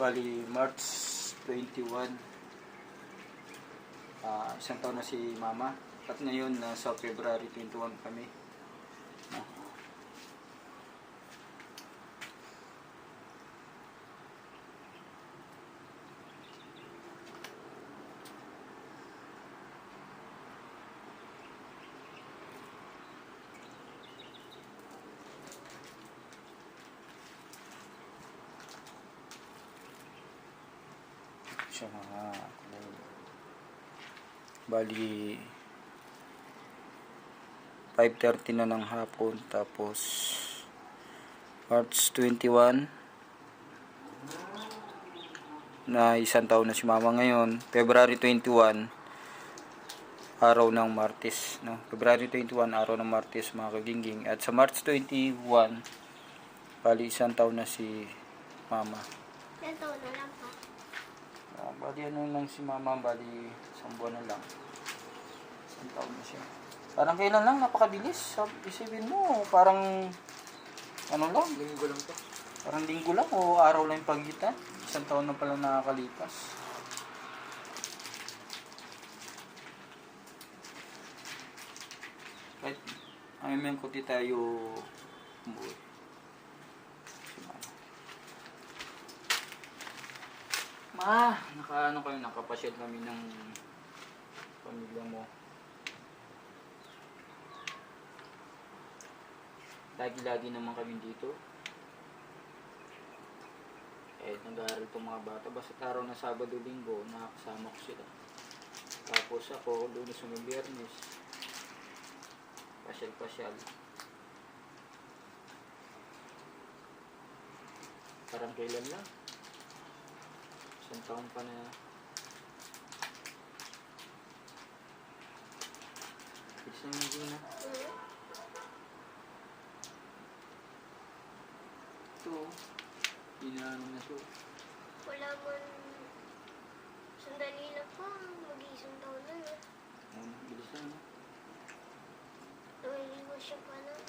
Bali, March 21. Isang taon na si Mama. At ngayon, sa February 21 kami. Siya mga bali 5:30 na ng hapon, tapos March 21 na isang taon na si Mama ngayon. February 21 araw ng Martes, no? February 21 araw ng Martes, mga kagingging. At sa March 21 bali isang taon na si Mama. Isang taon na lang pa. Bali ano lang si Mama, bali isang buwan na lang. Isang taon na siya. Parang kailan lang, napakabilis. Isipin mo, parang ano lang, Linggo lang to. parang linggo lang o araw lang yung pagitan. Isang taon na pala nakakalipas. Kahit ayaw ko di tayo umuwi. Nakaano kayo, nakapasyal kami ng pamilya mo. Lagi-lagi naman kami dito. Nag-aaral itong mga bata. Basta araw na Sabado, Linggo, nakakasama ko sila. Tapos ako, Lunes hanggang Biyernes, pasyal-pasyal. Parang kailan lang. Isang taon pa na. Bilis na yung na. Ito, inaano na ito. Wala man. Sandali na pa. Mag-iisang taon na yun. Bilis na, no? Nawaliwa siya pa lang.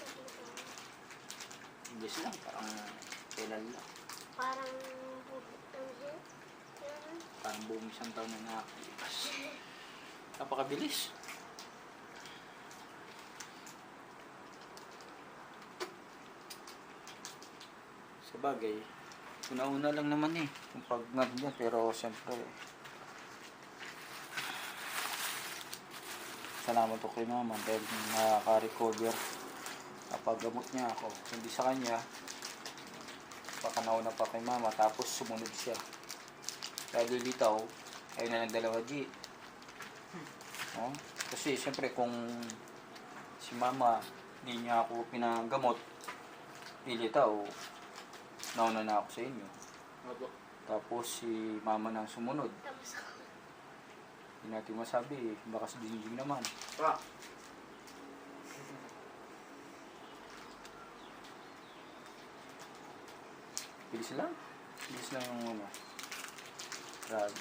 Bilis lang, parang kailan lang. Parang Parang buong isang taon na nakakalipas. Napakabilis. Sa bagay, una-una lang naman yung pag-ngag niya, pero siyempre salamat ko kay Mama dahil nakaka-recover. Napagamot niya ako. Hindi sa kanya, baka nauna pa kay Mama, tapos sumunod siya. Kaya lilitaw, ayun na ng dalawa G. No? Kasi siyempre kung si Mama hindi niya ako pinagamot, lilitaw, nauna na ako sa inyo. Opo. Tapos si Mama nang sumunod. tapos ako. Hindi natin masabi, baka si Jingjing naman. Bilis lang. Bilis lang yung ano. Grabe.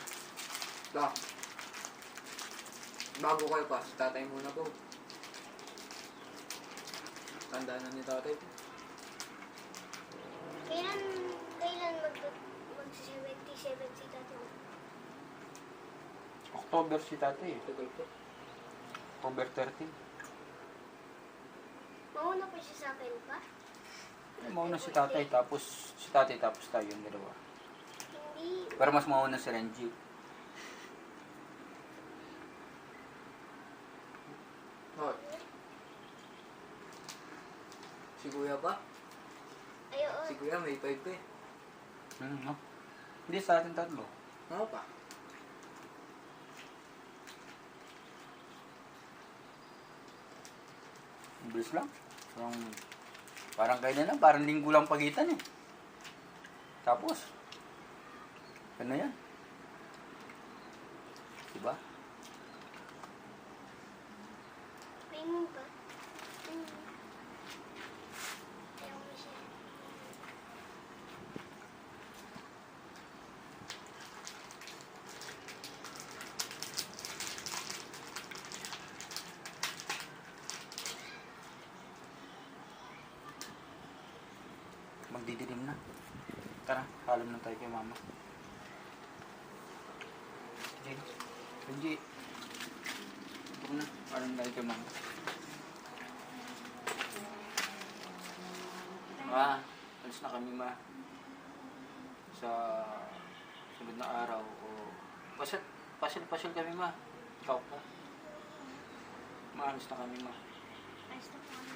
Bago kayo pa, si tatay muna po. Tanda na ni tatay po. Kailan mag-77 si Tato? October si tatay. Tagal po. October 13. Mauna pa siya sa akin pa? Mauna si tatay, tapos tayo yung dalawa. Hindi. Pero mas mauna si Renji. Hoy. Si Kuya pa? Ayun. Si Kuya may 5 pa eh. No? Hindi, sa atin tatlo. Ano pa? Bilis lang. Parang kailan lang, parang linggo lang pagitan eh. Tapos, ano yan? Diba? Tingin ba? Ayaw mo siya. Magdidilim na. Tara, paalam na tayo kay Mama. Benji. Ito na. Parang dahil ka mama. Ma, alis na kami ma. Sa sunod na araw. O, pasil kami ma. Ikaw pa. Ma, alis na kami ma. Ayos na po kami.